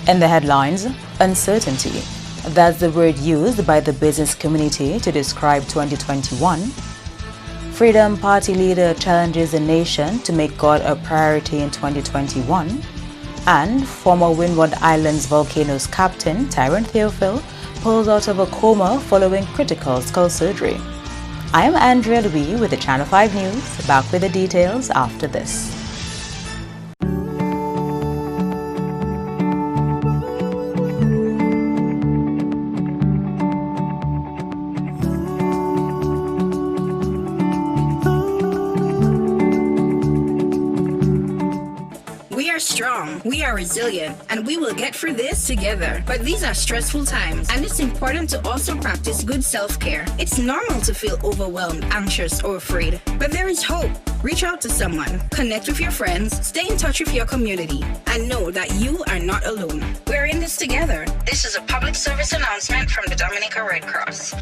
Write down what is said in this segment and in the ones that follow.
In the headlines, uncertainty. That's the word used by the business community to describe 2021. Freedom Party leader challenges the nation to make God a priority in 2021. And former Windward Islands Volcano's captain, Tyrone Theophil, pulls out of a coma following critical skull surgery. I am Andrea Louis with the Channel 5 News, back with the details after this. We are strong, we are resilient, and we will get through this together. But these are stressful times, and it's important to also practice good self-care. It's normal to feel overwhelmed, anxious, or afraid, but there is hope. Reach out to someone, connect with your friends, stay in touch with your community, and know that you are not alone. We're in this together. This is a public service announcement from the Dominica Red Cross.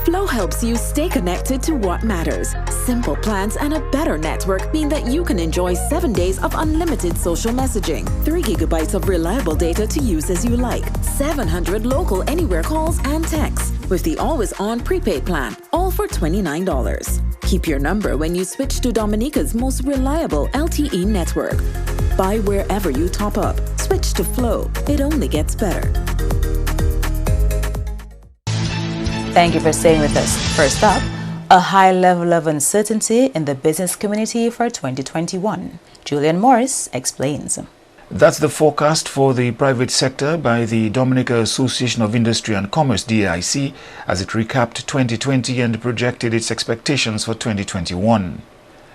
Flow helps you stay connected to what matters. Simple plans and a better network mean that you can enjoy 7 days of unlimited social messaging, 3 gigabytes of reliable data to use as you like, 700 local anywhere calls and texts with the always-on prepaid plan, all for $29. Keep your number when you switch to Dominica's most reliable LTE network. Buy wherever you top up. Switch to Flow. It only gets better. Thank you for staying with us. First up, a high level of uncertainty in the business community for 2021. Julian Morris explains. That's the forecast for the private sector by the Dominica Association of Industry and Commerce, DAIC, as it recapped 2020 and projected its expectations for 2021.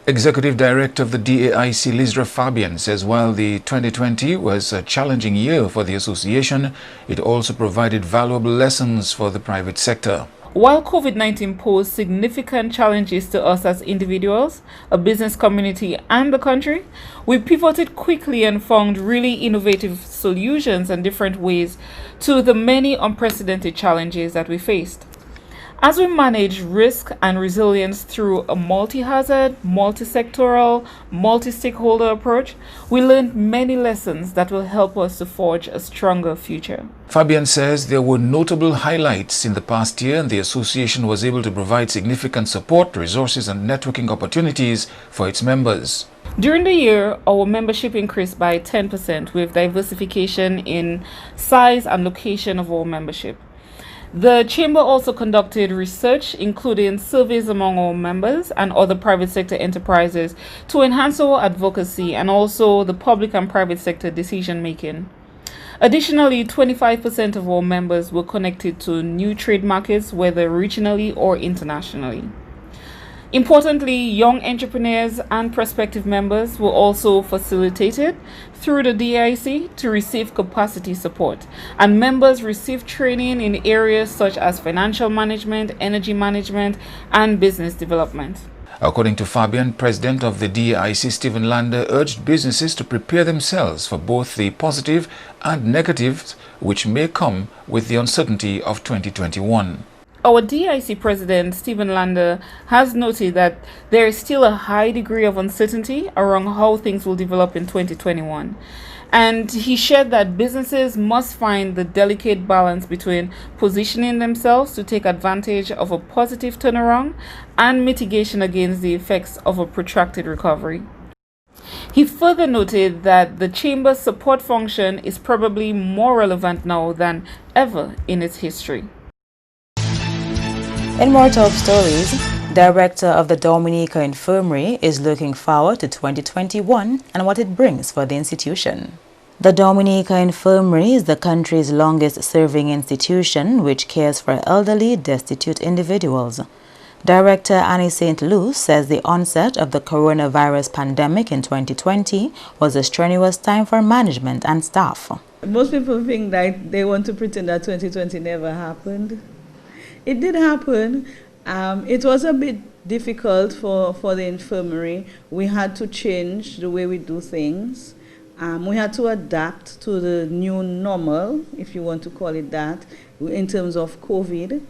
Executive Director of the DAIC, Lizra Fabian, says while the 2020 was a challenging year for the association, it also provided valuable lessons for the private sector. While COVID-19 posed significant challenges to us as individuals, a business community, and the country, we pivoted quickly and found really innovative solutions and different ways to the many unprecedented challenges that we faced. As we manage risk and resilience through a multi-hazard, multi-sectoral, multi-stakeholder approach, we learned many lessons that will help us to forge a stronger future. Fabian says there were notable highlights in the past year and the association was able to provide significant support, resources and networking opportunities for its members. During the year, our membership increased by 10% with diversification in size and location of our membership. The Chamber also conducted research, including surveys among our members and other private sector enterprises to enhance our advocacy and also the public and private sector decision making. Additionally, 25% of our members were connected to new trade markets, whether regionally or internationally. Importantly, young entrepreneurs and prospective members were also facilitated through the DIC to receive capacity support, and members received training in areas such as financial management, energy management, and business development. According to Fabian, President of the DIC, Stephen Lander, urged businesses to prepare themselves for both the positive and negatives which may come with the uncertainty of 2021. Our DIC President, Stephen Lander, has noted that there is still a high degree of uncertainty around how things will develop in 2021. And he shared that businesses must find the delicate balance between positioning themselves to take advantage of a positive turnaround and mitigation against the effects of a protracted recovery. He further noted that the Chamber's support function is probably more relevant now than ever in its history. In more top stories, Director of the Dominica Infirmary is looking forward to 2021 and what it brings for the institution. The Dominica Infirmary is the country's longest-serving institution which cares for elderly, destitute individuals. Director Annie St. Luce says the onset of the coronavirus pandemic in 2020 was a strenuous time for management and staff. Most people think that they want to pretend that 2020 never happened. It did happen. It was a bit difficult for the infirmary. We had to change the way we do things. We had to adapt to the new normal, if you want to call it that, in terms of COVID.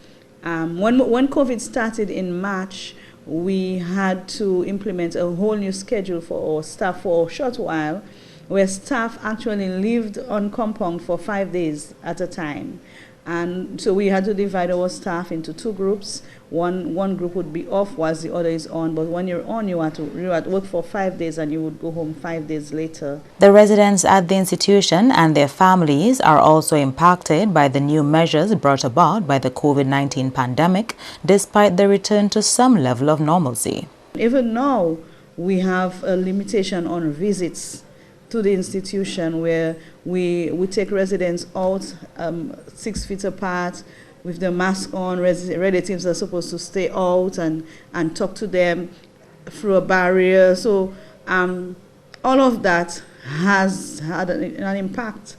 When COVID started in March, we had to implement a whole new schedule for our staff for a short while. where staff actually lived on compound for 5 days at a time. And so we had to divide our staff into two groups. One group would be off whilst the other is on, but when you're on, you had to work for 5 days and you would go home 5 days later. The residents at the institution and their families are also impacted by the new measures brought about by the COVID-19 pandemic, despite the return to some level of normalcy. Even now, we have a limitation on visits to the institution where we take residents out 6 feet apart with the mask on. Relatives are supposed to stay out and talk to them through a barrier. So all of that has had an impact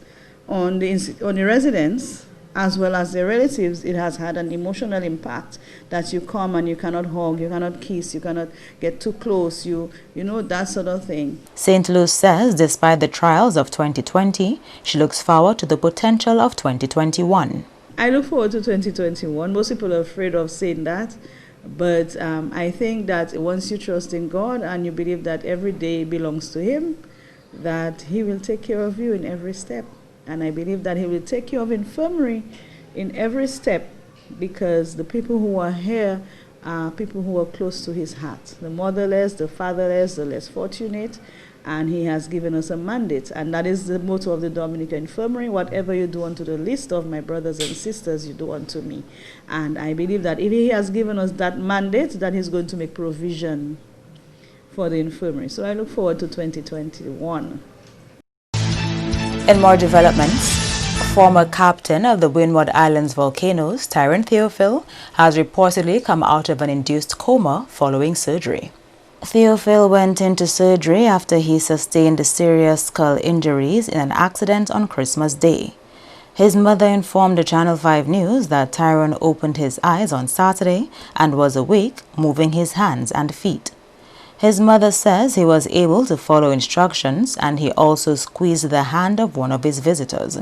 on the residents as well as their relatives. It has had an emotional impact that you come and you cannot hug, you cannot kiss, you cannot get too close, you know, that sort of thing. St. Louis says despite the trials of 2020, she looks forward to the potential of 2021. I look forward to 2021. Most people are afraid of saying that, but I think that once you trust in God and you believe that every day belongs to Him, that He will take care of you in every step. And I believe that He will take care of Infirmary in every step, because the people who are here are people who are close to His heart. The motherless, the fatherless, the less fortunate, and He has given us a mandate. And that is the motto of the Dominican Infirmary: whatever you do unto the least of my brothers and sisters, you do unto me. And I believe that if He has given us that mandate, that He's going to make provision for the Infirmary. So I look forward to 2021. In more developments, former captain of the Windward Islands volcanoes, Tyrone Theophil, has reportedly come out of an induced coma following surgery. Theophil went into surgery after he sustained serious skull injuries in an accident on Christmas Day. His mother informed the Channel 5 News that Tyrone opened his eyes on Saturday and was awake, moving his hands and feet. His mother says he was able to follow instructions and he also squeezed the hand of one of his visitors.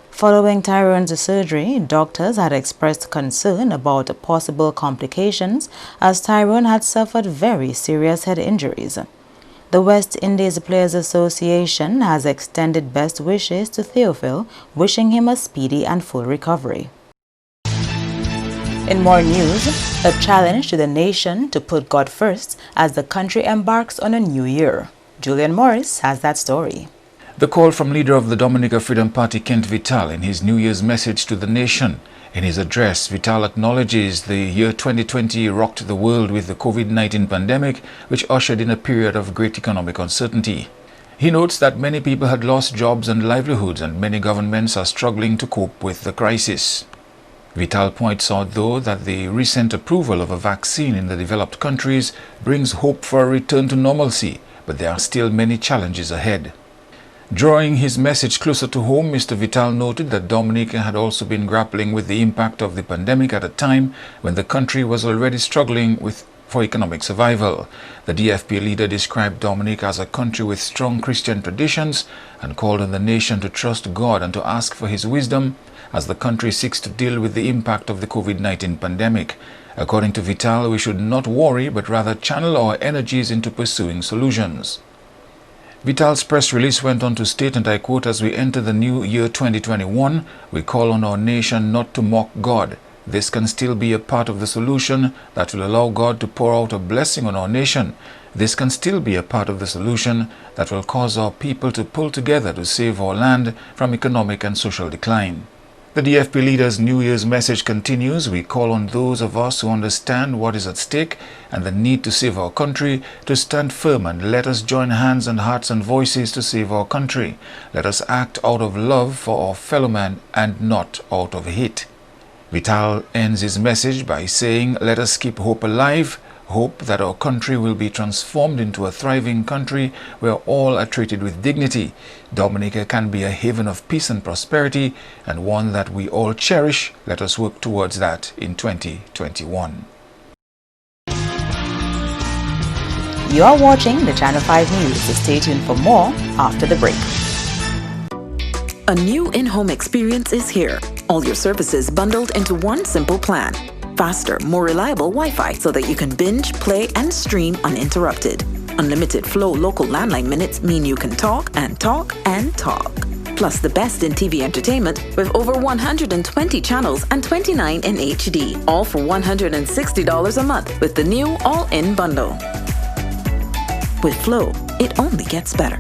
Following Tyrone's surgery, doctors had expressed concern about possible complications as Tyrone had suffered very serious head injuries. The West Indies Players Association has extended best wishes to Theophil, wishing him a speedy and full recovery. In more news, a challenge to the nation to put God first as the country embarks on a new year. Julian Morris has that story. The call from leader of the Dominica Freedom Party, Kent Vital, in his New Year's message to the nation. In his address, Vital acknowledges the year 2020 rocked the world with the COVID-19 pandemic, which ushered in a period of great economic uncertainty. He notes that many people had lost jobs and livelihoods, and many governments are struggling to cope with the crisis. Vital points out, though, that the recent approval of a vaccine in the developed countries brings hope for a return to normalcy, but there are still many challenges ahead. Drawing his message closer to home, Mr. Vital noted that Dominica had also been grappling with the impact of the pandemic at a time when the country was already struggling for economic survival. The DFP leader described Dominica as a country with strong Christian traditions and called on the nation to trust God and to ask for His wisdom as the country seeks to deal with the impact of the COVID-19 pandemic. According to Vital, we should not worry but rather channel our energies into pursuing solutions. Vital's press release went on to state, and I quote, "As we enter the new year 2021, we call on our nation not to mock God. This can still be a part of the solution that will allow God to pour out a blessing on our nation. This can still be a part of the solution that will cause our people to pull together to save our land from economic and social decline." The DFP leader's New Year's message continues: "We call on those of us who understand what is at stake and the need to save our country to stand firm, and let us join hands and hearts and voices to save our country. Let us act out of love for our fellow man and not out of hate." Vital ends his message by saying, "Let us keep hope alive, hope that our country will be transformed into a thriving country where all are treated with dignity. Dominica can be a haven of peace and prosperity, and one that we all cherish. Let us work towards that in 2021. You are watching the Channel 5 News, so stay tuned for more after the break. A new in-home experience is here. All your services bundled into one simple plan. Faster, more reliable Wi-Fi so that you can binge, play, and stream uninterrupted. Unlimited Flow local landline minutes mean you can talk and talk and talk. Plus the best in TV entertainment with over 120 channels and 29 in HD, all for $160 a month with the new all-in bundle. With Flow, it only gets better.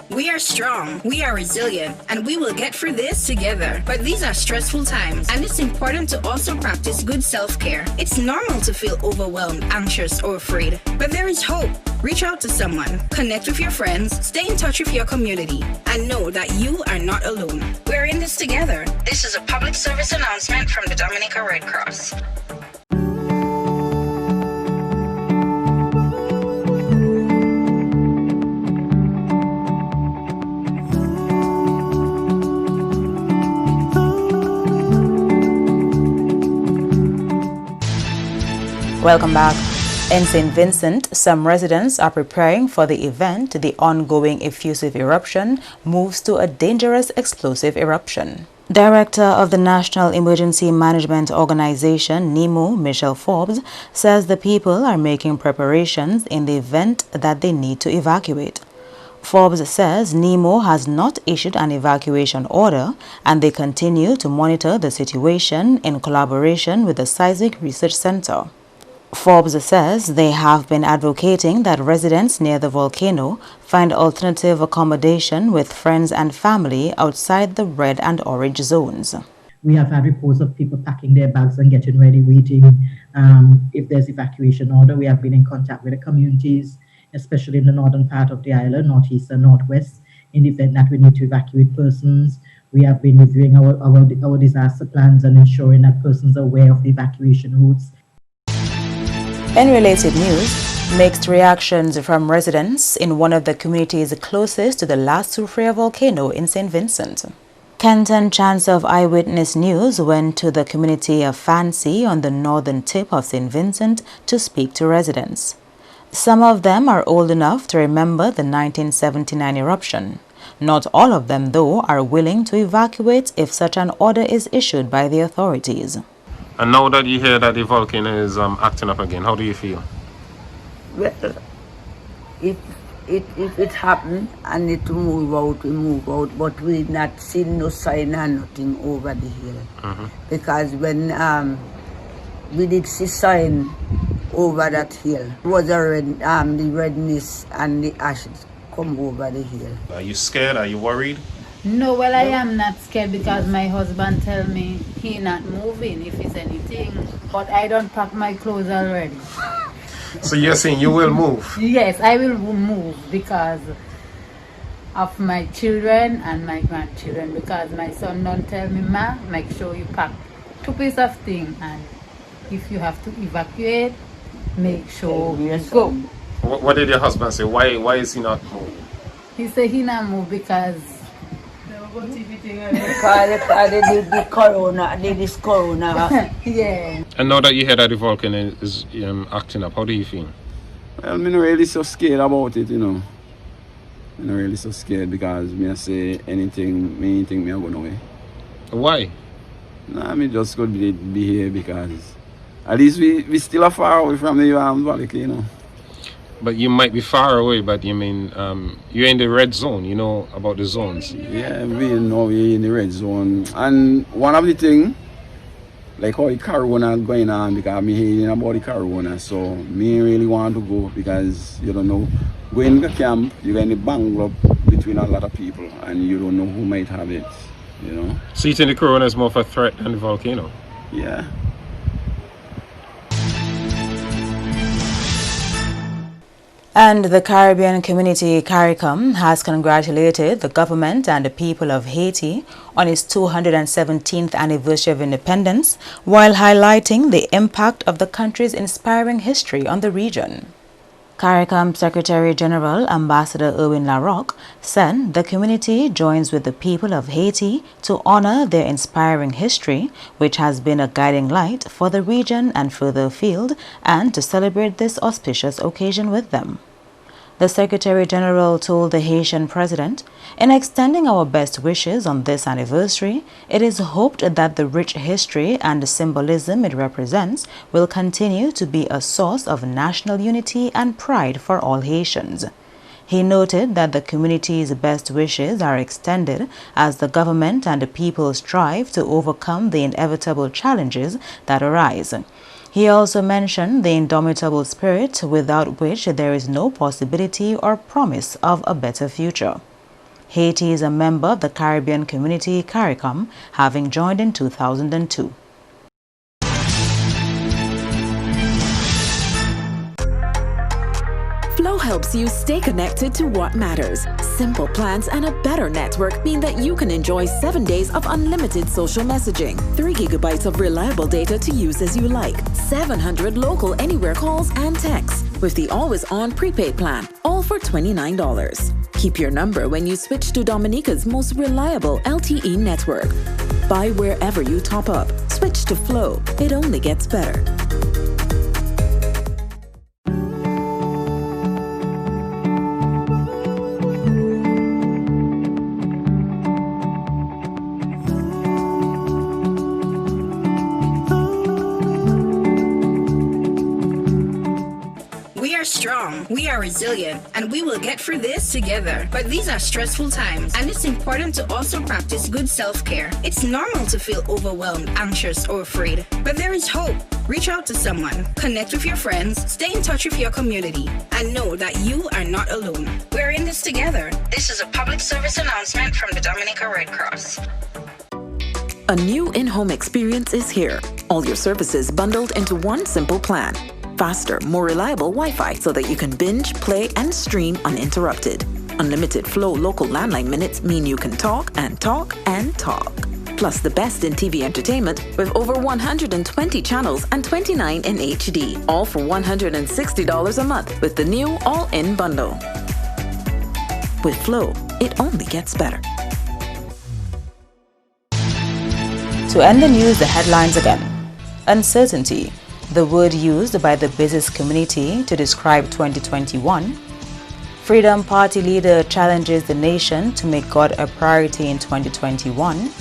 We are strong, we are resilient, and we will get through this together. But these are stressful times, and it's important to also practice good self-care. It's normal to feel overwhelmed, anxious, or afraid, but there is hope. Reach out to someone, connect with your friends, stay in touch with your community, and know that you are not alone. We're in this together. This is a public service announcement from the Dominica Red Cross. Welcome back. In St. Vincent, some residents are preparing for the event. The ongoing effusive eruption moves to a dangerous explosive eruption. Director of the National Emergency Management Organization, NEMO, Michelle Forbes, says the people are making preparations in the event that they need to evacuate. Forbes says NEMO has not issued an evacuation order and they continue to monitor the situation in collaboration with the Seismic Research Center. Forbes says they have been advocating that residents near the volcano find alternative accommodation with friends and family outside the red and orange zones. We have had reports of people packing their bags and getting ready, waiting if there's evacuation order. We have been in contact with the communities, especially in the northern part of the island, northeast and northwest, in the event that we need to evacuate persons. We have been reviewing our disaster plans and ensuring that persons are aware of the evacuation routes. In related news, mixed reactions from residents in one of the communities closest to the La Soufrière volcano in St. Vincent. Kenton Chance of Eyewitness News went to the community of Fancy on the northern tip of St. Vincent to speak to residents. Some of them are old enough to remember the 1979 eruption. Not all of them, though, are willing to evacuate if such an order is issued by the authorities. And now that you hear that the volcano is acting up again, how do you feel? Well, if it happened and it move out, we move out, but we've not seen no sign or nothing over the hill. Because when we did see sign over that hill, it was the redness and the ashes come over the hill. Are you scared? Are you worried? No, well, I am not scared because my husband tell me he not moving if it's anything. But I don't pack my clothes already. So you're saying you will move? Yes, I will move because of my children and my grandchildren. Because my son don't tell me, Ma, make sure you pack 2 pieces of things. And if you have to evacuate, make sure you go. What did your husband say? Why is he not moving? He said he not move because They did the corona, this corona. yeah. And now that you hear that the volcano is acting up, how do you feel? Well, I'm not really so scared about it, you know. I'm not really so scared because me I say anything me are going away. Why? Nah, me just could be here because at least we still are far away from the volcano. But you might be far away, but you mean you're in the red zone, you know about the zones. Yeah, we know we're in the red zone. And one of the things, like how the corona going on, because I'm hearing about the corona, so me really want to go because you don't know. Going to camp, you're going to bang up between a lot of people and you don't know who might have it, you know. So you think the corona is more of a threat than the volcano? Yeah. And the Caribbean community CARICOM has congratulated the government and the people of Haiti on its 217th anniversary of independence, while highlighting the impact of the country's inspiring history on the region. CARICOM Secretary General Ambassador Erwin Larocque said the community joins with the people of Haiti to honor their inspiring history, which has been a guiding light for the region and further afield, and to celebrate this auspicious occasion with them. The Secretary General told the Haitian president, "In extending our best wishes on this anniversary, it is hoped that the rich history and symbolism it represents will continue to be a source of national unity and pride for all Haitians." He noted that the community's best wishes are extended as the government and the people strive to overcome the inevitable challenges that arise. He also mentioned the indomitable spirit without which there is no possibility or promise of a better future. Haiti is a member of the Caribbean community CARICOM, having joined in 2002. Flow helps you stay connected to what matters. Simple plans and a better network mean that you can enjoy 7 days of unlimited social messaging, 3 gigabytes of reliable data to use as you like, 700 local anywhere calls and texts, with the always-on prepaid plan, all for $29. Keep your number when you switch to Dominica's most reliable LTE network. Buy wherever you top up. Switch to Flow. It only gets better. We are strong, we are resilient, and we will get through this together. But these are stressful times, and it's important to also practice good self-care. It's normal to feel overwhelmed, anxious, or afraid. But there is hope. Reach out to someone, connect with your friends, stay in touch with your community, and know that you are not alone. We're in this together. This is a public service announcement from the Dominica Red Cross. A new in-home experience is here. All your services bundled into one simple plan. Faster, more reliable Wi-Fi so that you can binge, play, and stream uninterrupted. Unlimited Flow local landline minutes mean you can talk and talk and talk. Plus the best in TV entertainment with over 120 channels and 29 in HD, all for $160 a month with the new all-in bundle. With Flow, it only gets better. To end the news, the headlines again. Uncertainty, the word used by the business community to describe 2021. Freedom Party leader challenges the nation to make God a priority in 2021.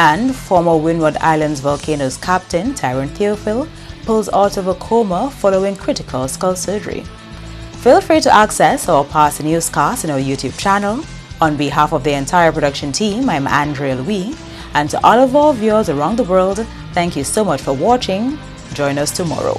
And former Windward Islands Volcano's captain, Tyrone Theophil, pulls out of a coma following critical skull surgery. Feel free to access our past newscasts on our YouTube channel. On behalf of the entire production team, I'm Andrea Louis, and to all of our viewers around the world, thank you so much for watching. Join us tomorrow.